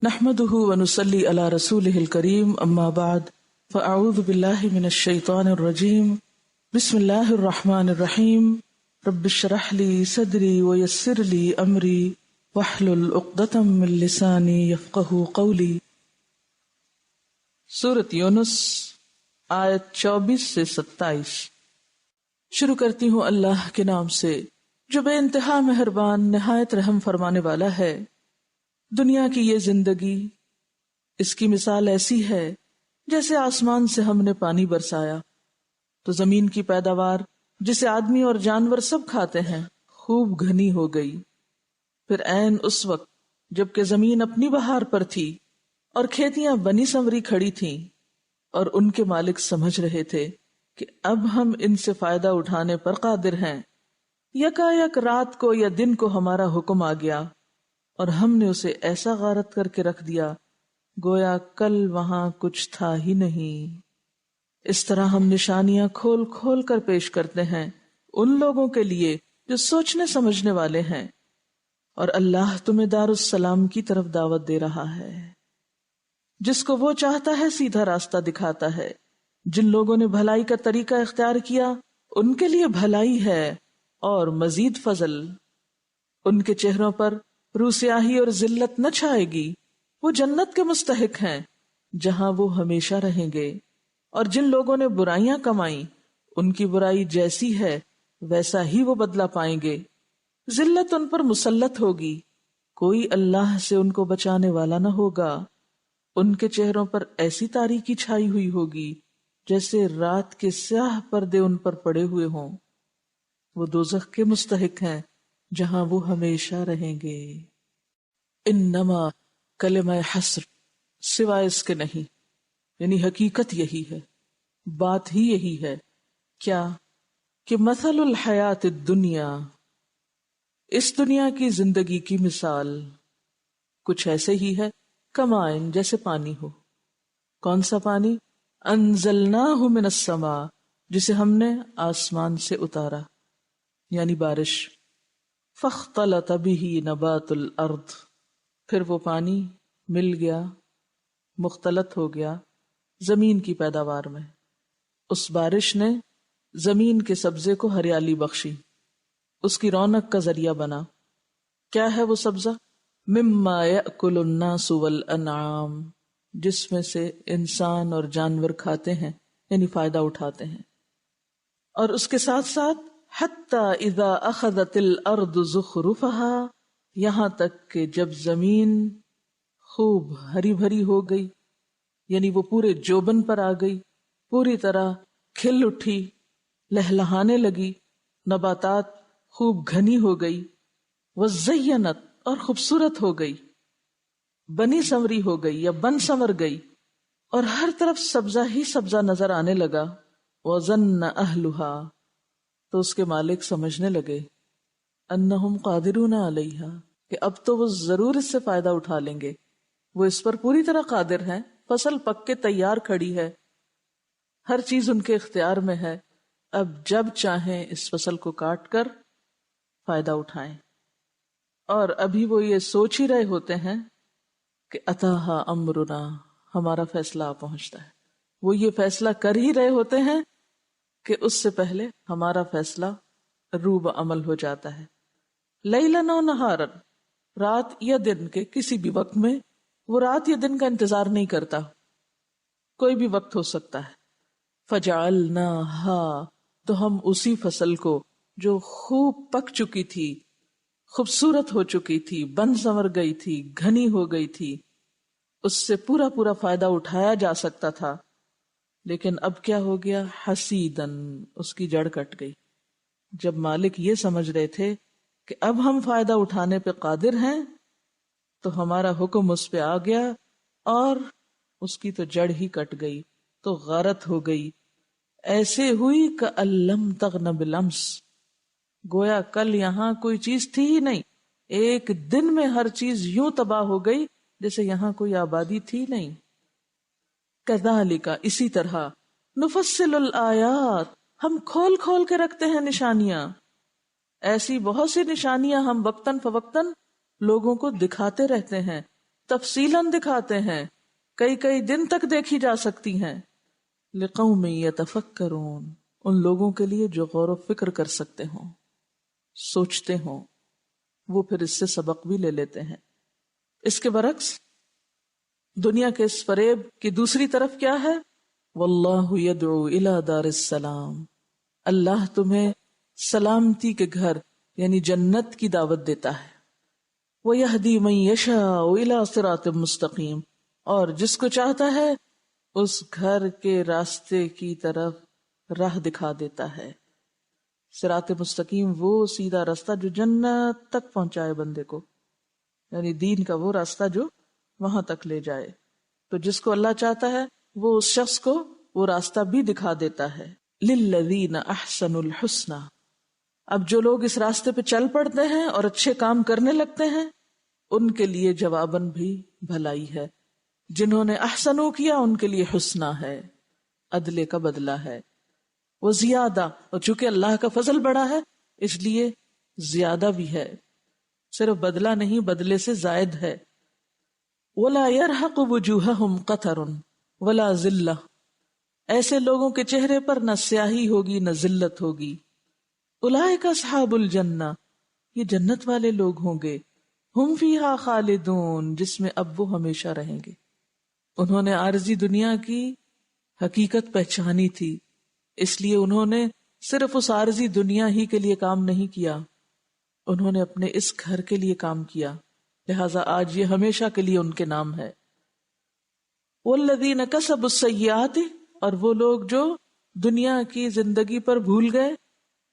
نحمده ونصلي على رسوله الكريم اما بعد فاعوذ بالله من الشيطان الرجيم بسم الله الرحمن الرحيم رب اشرح لي صدري ويسر لي امري واحلل عقدة من لساني يفقهوا قولي۔ سورۃ یونس آیت 24 سے 27۔ شروع کرتی ہوں اللہ کے نام سے جو بے انتہا مہربان نہایت رحم فرمانے والا ہے۔ دنیا کی یہ زندگی، اس کی مثال ایسی ہے جیسے آسمان سے ہم نے پانی برسایا تو زمین کی پیداوار جسے آدمی اور جانور سب کھاتے ہیں خوب گھنی ہو گئی۔ پھر عین اس وقت جب کہ زمین اپنی بہار پر تھی اور کھیتیاں بنی سنوری کھڑی تھیں اور ان کے مالک سمجھ رہے تھے کہ اب ہم ان سے فائدہ اٹھانے پر قادر ہیں، یکا یک رات کو یا دن کو ہمارا حکم آ گیا اور ہم نے اسے ایسا غارت کر کے رکھ دیا گویا کل وہاں کچھ تھا ہی نہیں۔ اس طرح ہم نشانیاں کھول کھول کر پیش کرتے ہیں ان لوگوں کے لیے جو سوچنے سمجھنے والے ہیں، اور اللہ تمہیں دار السلام کی طرف دعوت دے رہا ہے۔ جس کو وہ چاہتا ہے سیدھا راستہ دکھاتا ہے۔ جن لوگوں نے بھلائی کا طریقہ اختیار کیا ان کے لیے بھلائی ہے اور مزید فضل۔ ان کے چہروں پر روسیاہی اور ذلت نہ چھائے گی، وہ جنت کے مستحق ہیں جہاں وہ ہمیشہ رہیں گے۔ اور جن لوگوں نے برائیاں کمائیں ان کی برائی جیسی ہے ویسا ہی وہ بدلہ پائیں گے۔ ذلت ان پر مسلط ہوگی، کوئی اللہ سے ان کو بچانے والا نہ ہوگا۔ ان کے چہروں پر ایسی تاریکی چھائی ہوئی ہوگی جیسے رات کے سیاہ پردے ان پر پڑے ہوئے ہوں۔ وہ دوزخ کے مستحق ہیں جہاں وہ ہمیشہ رہیں گے۔ انما کلمہ حسر، سوائے اس کے نہیں، یعنی حقیقت یہی ہے، بات ہی یہی ہے۔ کیا کہ مثل الحیات الدنیا، اس دنیا کی زندگی کی مثال کچھ ایسے ہی ہے کمائن، جیسے پانی ہو۔ کون سا پانی؟ انزلناہ من السماء، جسے ہم نے آسمان سے اتارا، یعنی بارش۔ فاختلط بہ نبات الارض، پھر وہ پانی مل گیا، مختلط ہو گیا زمین کی پیداوار میں۔ اس بارش نے زمین کے سبزے کو ہریالی بخشی، اس کی رونق کا ذریعہ بنا۔ کیا ہے وہ سبزہ؟ مما یأکل الناس والانعام، جس میں سے انسان اور جانور کھاتے ہیں، یعنی فائدہ اٹھاتے ہیں۔ اور اس کے ساتھ ساتھ حتی اذا اخذت الارض زخرفها، یہاں تک کہ جب زمین خوب ہری بھری ہو گئی، یعنی وہ پورے جوبن پر آ گئی، پوری طرح کھل اٹھی، لہلہانے لگی، نباتات خوب گھنی ہو گئی، وزینت، اور خوبصورت ہو گئی، بنی سنوری ہو گئی یا بن سنور گئی، اور ہر طرف سبزہ ہی سبزہ نظر آنے لگا۔ وظن اہلھا، تو اس کے مالک سمجھنے لگے انہم قادرون علیہا، کہ اب تو وہ ضرور اس سے فائدہ اٹھا لیں گے، وہ اس پر پوری طرح قادر ہیں۔ فصل پک کے تیار کھڑی ہے، ہر چیز ان کے اختیار میں ہے، اب جب چاہیں اس فصل کو کاٹ کر فائدہ اٹھائیں۔ اور ابھی وہ یہ سوچ ہی رہے ہوتے ہیں کہ اتاہا امرنا، ہمارا فیصلہ آ پہنچتا ہے۔ وہ یہ فیصلہ کر ہی رہے ہوتے ہیں کہ اس سے پہلے ہمارا فیصلہ روب عمل ہو جاتا ہے۔ لیلن و نہارن، رات یا دن کے کسی بھی وقت میں، وہ رات یا دن کا انتظار نہیں کرتا، کوئی بھی وقت ہو سکتا ہے۔ فجعلناہا، تو ہم اسی فصل کو جو خوب پک چکی تھی، خوبصورت ہو چکی تھی، بن سنور گئی تھی، گھنی ہو گئی تھی، اس سے پورا پورا فائدہ اٹھایا جا سکتا تھا، لیکن اب کیا ہو گیا؟ حسیدن، اس کی جڑ کٹ گئی۔ جب مالک یہ سمجھ رہے تھے کہ اب ہم فائدہ اٹھانے پہ قادر ہیں تو ہمارا حکم اس پہ آ گیا اور اس کی تو جڑ ہی کٹ گئی، تو غارت ہو گئی، ایسے ہوئی کأن لم تغن بالامس، گویا کل یہاں کوئی چیز تھی ہی نہیں، ایک دن میں ہر چیز یوں تباہ ہو گئی جیسے یہاں کوئی آبادی تھی نہیں۔ کذالک، اسی طرح، نفصل الآیات، ہم کھول کھول کے رکھتے ہیں نشانیاں، ایسی بہت سی نشانیاں ہم وقتاً فوقتاً لوگوں کو دکھاتے رہتے ہیں تفصیلاً دکھاتے ہیں، کئی کئی دن تک دیکھی جا سکتی ہیں، لقوم یتفکرون، ان لوگوں کے لیے جو غور و فکر کر سکتے ہوں، سوچتے ہوں، وہ پھر اس سے سبق بھی لے لیتے ہیں۔ اس کے برعکس دنیا کے اس فریب کی دوسری طرف کیا ہے؟ واللہ یدعو الی دار السلام، اللہ تمہیں سلامتی کے گھر یعنی جنت کی دعوت دیتا ہے۔ وَيَهْدِي مَن يَشَاءُ إِلَىٰ صِرَاطٍ مُسْتَقِيمٍ، اور جس کو چاہتا ہے اس گھر کے راستے کی طرف راہ دکھا دیتا ہے۔ صراط مستقیم وہ سیدھا راستہ جو جنت تک پہنچائے بندے کو، یعنی دین کا وہ راستہ جو وہاں تک لے جائے۔ تو جس کو اللہ چاہتا ہے وہ اس شخص کو وہ راستہ بھی دکھا دیتا ہے۔ للذین احسنوا الحسنی، اب جو لوگ اس راستے پہ چل پڑتے ہیں اور اچھے کام کرنے لگتے ہیں ان کے لیے جواباً بھی بھلائی ہے۔ جنہوں نے احسنو کیا ان کے لیے حسنہ ہے، عدلے کا بدلہ ہے۔ وہ زیادہ، اور چونکہ اللہ کا فضل بڑا ہے اس لیے زیادہ بھی ہے، صرف بدلہ نہیں بدلے سے زائد ہے۔ وَلَا يَرْحَقُ وُجُوهَهُمْ قَتَرٌ وَلَا ذِلَّةٌ، ایسے لوگوں کے چہرے پر نہ سیاہی ہوگی نہ ذلت ہوگی۔ اولئک اصحاب الجنہ، یہ جنت والے لوگ ہوں گے، ہم فیہا خالدون، جس میں اب وہ ہمیشہ رہیں گے۔ انہوں نے عارضی دنیا کی حقیقت پہچانی تھی، اس لیے انہوں نے صرف اس عارضی دنیا ہی کے لیے کام نہیں کیا، انہوں نے اپنے اس گھر کے لیے کام کیا، لہذا آج یہ ہمیشہ کے لیے ان کے نام ہے۔ والذین کسبوا السیئات، اور وہ لوگ جو دنیا کی زندگی پر بھول گئے،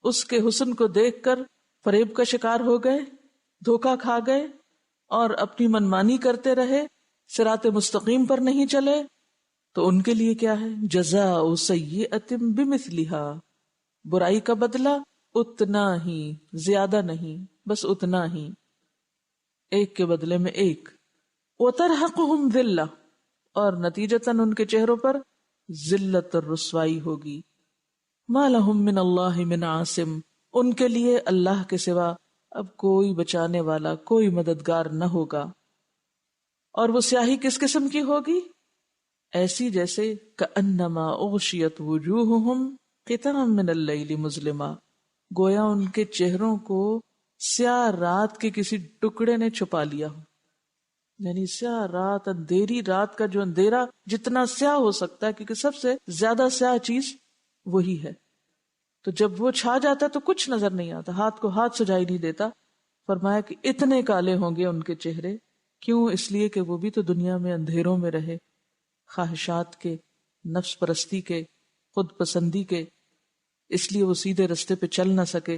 اس کے حسن کو دیکھ کر فریب کا شکار ہو گئے، دھوکہ کھا گئے اور اپنی منمانی کرتے رہے، صراط مستقیم پر نہیں چلے، تو ان کے لیے کیا ہے؟ جزاء سیئۃ بمثلھا، برائی کا بدلہ اتنا ہی، زیادہ نہیں، بس اتنا ہی، ایک کے بدلے میں ایک۔ وترہقہم ذلہ، اور نتیجتاً ان کے چہروں پر ذلت اور رسوائی ہوگی۔ ما لہم من اللہ من عاصم، ان کے لیے اللہ کے سوا اب کوئی بچانے والا، کوئی مددگار نہ ہوگا۔ اور وہ سیاہی کس قسم کی ہوگی؟ ایسی جیسے کأنما اغشیت وجوہہم قطعا من اللیل مظلما، گویا ان کے چہروں کو سیاہ رات کے کسی ٹکڑے نے چھپا لیا ہو، یعنی سیاہ رات، اندھیری رات کا جو اندھیرا جتنا سیاہ ہو سکتا ہے، کیونکہ سب سے زیادہ سیاہ چیز وہی ہے، تو جب وہ چھا جاتا تو کچھ نظر نہیں آتا، ہاتھ کو ہاتھ سجائی نہیں دیتا۔ فرمایا کہ اتنے کالے ہوں گے ان کے چہرے، کیوں؟ اس لیے کہ وہ بھی تو دنیا میں اندھیروں میں رہے، خواہشات کے، نفس پرستی کے، خود پسندی کے، اس لیے وہ سیدھے رستے پہ چل نہ سکے۔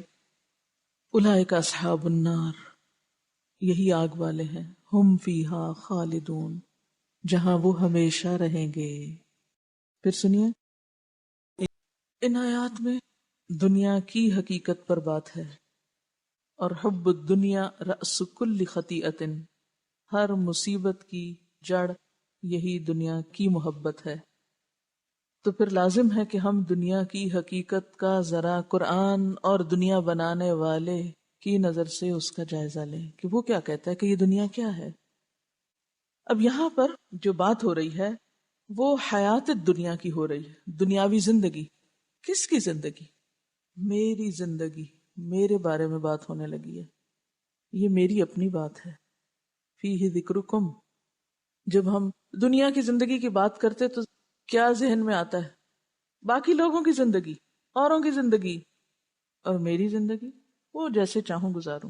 اولئک اصحاب النار، یہی آگ والے ہیں، ہم فیہا خالدون، جہاں وہ ہمیشہ رہیں گے۔ پھر سنیے، ان آیات میں دنیا کی حقیقت پر بات ہے، اور حب الدنیا رأس کل خطیئۃ، ہر مصیبت کی جڑ یہی دنیا کی محبت ہے۔ تو پھر لازم ہے کہ ہم دنیا کی حقیقت کا ذرا قرآن اور دنیا بنانے والے کی نظر سے اس کا جائزہ لیں کہ وہ کیا کہتا ہے کہ یہ دنیا کیا ہے۔ اب یہاں پر جو بات ہو رہی ہے وہ حیات دنیا کی ہو رہی ہے، دنیاوی زندگی۔ کس کی زندگی؟ میری زندگی، میرے بارے میں بات ہونے لگی ہے، یہ میری اپنی بات ہے۔ فیہ ذکرکم، جب ہم دنیا کی زندگی کی بات کرتے تو کیا ذہن میں آتا ہے؟ باقی لوگوں کی زندگی، اوروں کی زندگی، اور میری زندگی وہ جیسے چاہوں گزاروں۔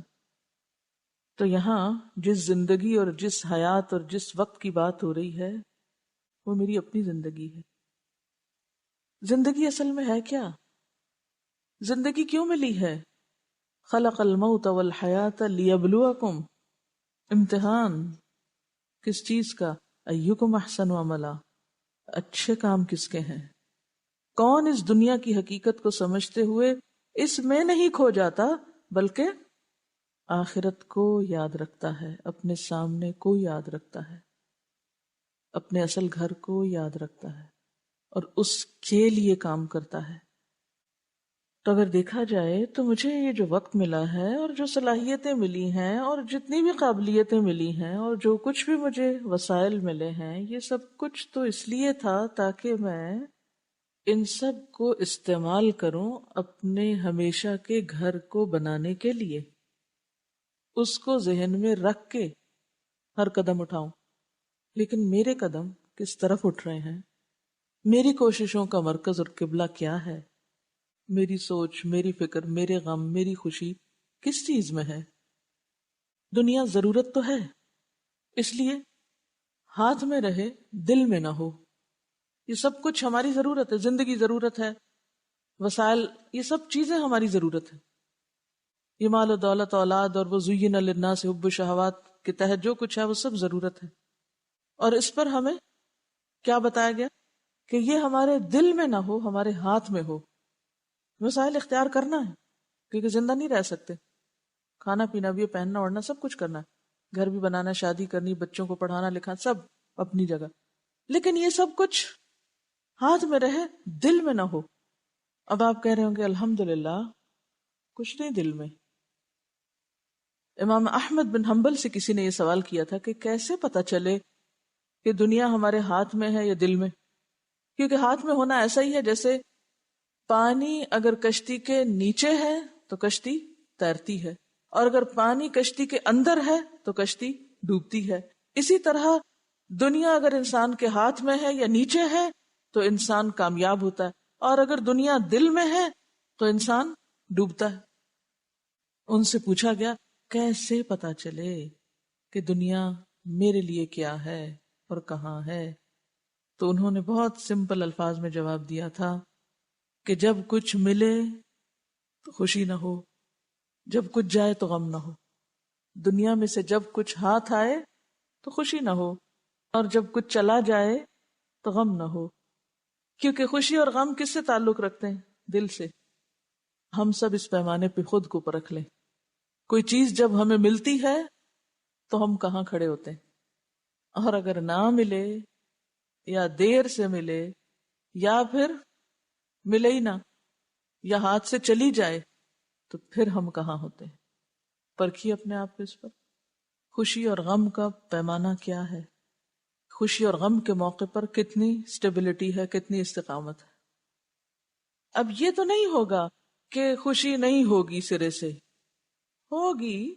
تو یہاں جس زندگی اور جس حیات اور جس وقت کی بات ہو رہی ہے وہ میری اپنی زندگی ہے۔ زندگی اصل میں ہے کیا؟ زندگی کیوں ملی ہے؟ خلق الموت والحیات لیبلوکم، امتحان کس چیز کا؟ ایکم احسن عملا، اچھے کام کس کے ہیں؟ کون اس دنیا کی حقیقت کو سمجھتے ہوئے اس میں نہیں کھو جاتا بلکہ آخرت کو یاد رکھتا ہے، اپنے سامنے کو یاد رکھتا ہے، اپنے اصل گھر کو یاد رکھتا ہے اور اس کے لیے کام کرتا ہے۔ تو اگر دیکھا جائے تو مجھے یہ جو وقت ملا ہے اور جو صلاحیتیں ملی ہیں اور جتنی بھی قابلیتیں ملی ہیں اور جو کچھ بھی مجھے وسائل ملے ہیں، یہ سب کچھ تو اس لیے تھا تاکہ میں ان سب کو استعمال کروں اپنے ہمیشہ کے گھر کو بنانے کے لیے، اس کو ذہن میں رکھ کے ہر قدم اٹھاؤں۔ لیکن میرے قدم کس طرف اٹھ رہے ہیں، میری کوششوں کا مرکز اور قبلہ کیا ہے، میری سوچ، میری فکر، میرے غم، میری خوشی کس چیز میں ہے؟ دنیا ضرورت تو ہے، اس لیے ہاتھ میں رہے دل میں نہ ہو۔ یہ سب کچھ ہماری ضرورت ہے، زندگی ضرورت ہے، وسائل، یہ سب چیزیں ہماری ضرورت ہے۔ یہ مال و دولت، اولاد اور وہ زین للناس حب الشہوات کے تحت جو کچھ ہے وہ سب ضرورت ہے، اور اس پر ہمیں کیا بتایا گیا کہ یہ ہمارے دل میں نہ ہو، ہمارے ہاتھ میں ہو۔ وسائل اختیار کرنا ہے کیونکہ زندہ نہیں رہ سکتے، کھانا پینا بھی، پہننا اوڑھنا سب کچھ کرنا ہے، گھر بھی بنانا، شادی کرنی، بچوں کو پڑھانا لکھانا، سب اپنی جگہ، لیکن یہ سب کچھ ہاتھ میں رہے دل میں نہ ہو۔ اب آپ کہہ رہے ہوں گے الحمدللہ کچھ نہیں دل میں۔ امام احمد بن حنبل سے کسی نے یہ سوال کیا تھا کہ کیسے پتا چلے کہ دنیا ہمارے ہاتھ میں ہے یا دل میں؟ کیونکہ ہاتھ میں ہونا ایسا ہی ہے جیسے پانی اگر کشتی کے نیچے ہے تو کشتی تیرتی ہے، اور اگر پانی کشتی کے اندر ہے تو کشتی ڈوبتی ہے۔ اسی طرح دنیا اگر انسان کے ہاتھ میں ہے یا نیچے ہے تو انسان کامیاب ہوتا ہے، اور اگر دنیا دل میں ہے تو انسان ڈوبتا ہے۔ ان سے پوچھا گیا کیسے پتا چلے کہ دنیا میرے لیے کیا ہے اور کہاں ہے؟ تو انہوں نے بہت سمپل الفاظ میں جواب دیا تھا کہ جب کچھ ملے تو خوشی نہ ہو، جب کچھ جائے تو غم نہ ہو۔ دنیا میں سے جب کچھ ہاتھ آئے تو خوشی نہ ہو، اور جب کچھ چلا جائے تو غم نہ ہو، کیونکہ خوشی اور غم کس سے تعلق رکھتے ہیں؟ دل سے۔ ہم سب اس پیمانے پہ خود کو پرکھ لیں، کوئی چیز جب ہمیں ملتی ہے تو ہم کہاں کھڑے ہوتے ہیں، اور اگر نہ ملے یا دیر سے ملے یا پھر ملے ہی نہ یا ہاتھ سے چلی جائے تو پھر ہم کہاں ہوتے ہیں؟ پرکھیے اپنے آپ کو اس پر۔ خوشی اور غم کا پیمانہ کیا ہے؟ خوشی اور غم کے موقع پر کتنی سٹیبلٹی ہے، کتنی استقامت ہے؟ اب یہ تو نہیں ہوگا کہ خوشی نہیں ہوگی، سرے سے ہوگی،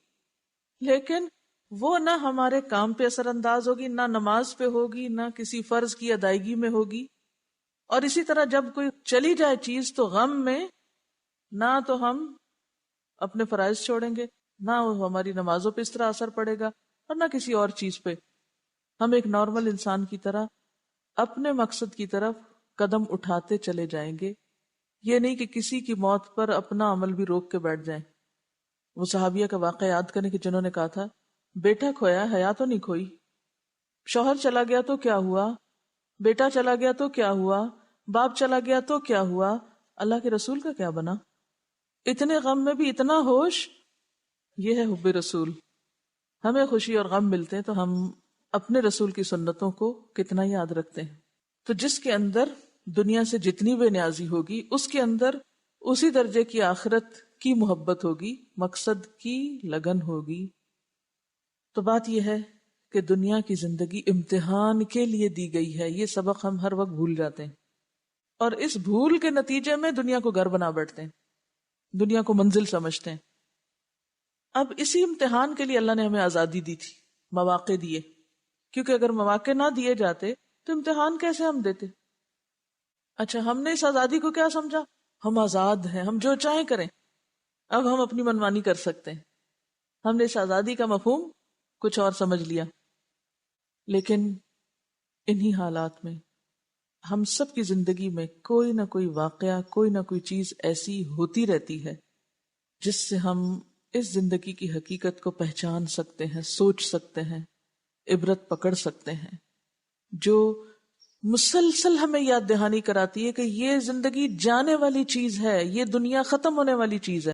لیکن وہ نہ ہمارے کام پہ اثر انداز ہوگی، نہ نماز پہ ہوگی، نہ کسی فرض کی ادائیگی میں ہوگی۔ اور اسی طرح جب کوئی چلی جائے چیز تو غم میں نہ تو ہم اپنے فرائض چھوڑیں گے، نہ ہماری نمازوں پہ اس طرح اثر پڑے گا، اور نہ کسی اور چیز پہ۔ ہم ایک نارمل انسان کی طرح اپنے مقصد کی طرف قدم اٹھاتے چلے جائیں گے، یہ نہیں کہ کسی کی موت پر اپنا عمل بھی روک کے بیٹھ جائیں۔ وہ صحابیہ کا واقعہ یاد کریں کہ جنہوں نے کہا تھا بیٹا کھویا حیا تو نہیں کھوئی، شوہر چلا گیا تو کیا ہوا، بیٹا چلا گیا تو کیا ہوا، باپ چلا گیا تو کیا ہوا، اللہ کے رسول کا کیا بنا؟ اتنے غم میں بھی اتنا ہوش، یہ ہے حب رسول۔ ہمیں خوشی اور غم ملتے ہیں تو ہم اپنے رسول کی سنتوں کو کتنا یاد رکھتے ہیں۔ تو جس کے اندر دنیا سے جتنی بے نیازی ہوگی، اس کے اندر اسی درجے کی آخرت کی محبت ہوگی، مقصد کی لگن ہوگی۔ تو بات یہ ہے کہ دنیا کی زندگی امتحان کے لیے دی گئی ہے، یہ سبق ہم ہر وقت بھول جاتے ہیں، اور اس بھول کے نتیجے میں دنیا کو گھر بنا بیٹھتے ہیں، دنیا کو منزل سمجھتے ہیں۔ اب اسی امتحان کے لیے اللہ نے ہمیں آزادی دی تھی، مواقع دیے، کیونکہ اگر مواقع نہ دیے جاتے تو امتحان کیسے ہم دیتے؟ اچھا، ہم نے اس آزادی کو کیا سمجھا؟ ہم آزاد ہیں، ہم جو چاہیں کریں، اب ہم اپنی منمانی کر سکتے ہیں۔ ہم نے اس آزادی کا مفہوم کچھ اور سمجھ لیا، لیکن انہی حالات میں ہم سب کی زندگی میں کوئی نہ کوئی واقعہ، کوئی نہ کوئی چیز ایسی ہوتی رہتی ہے جس سے ہم اس زندگی کی حقیقت کو پہچان سکتے ہیں، سوچ سکتے ہیں، عبرت پکڑ سکتے ہیں، جو مسلسل ہمیں یاد دہانی کراتی ہے کہ یہ زندگی جانے والی چیز ہے، یہ دنیا ختم ہونے والی چیز ہے۔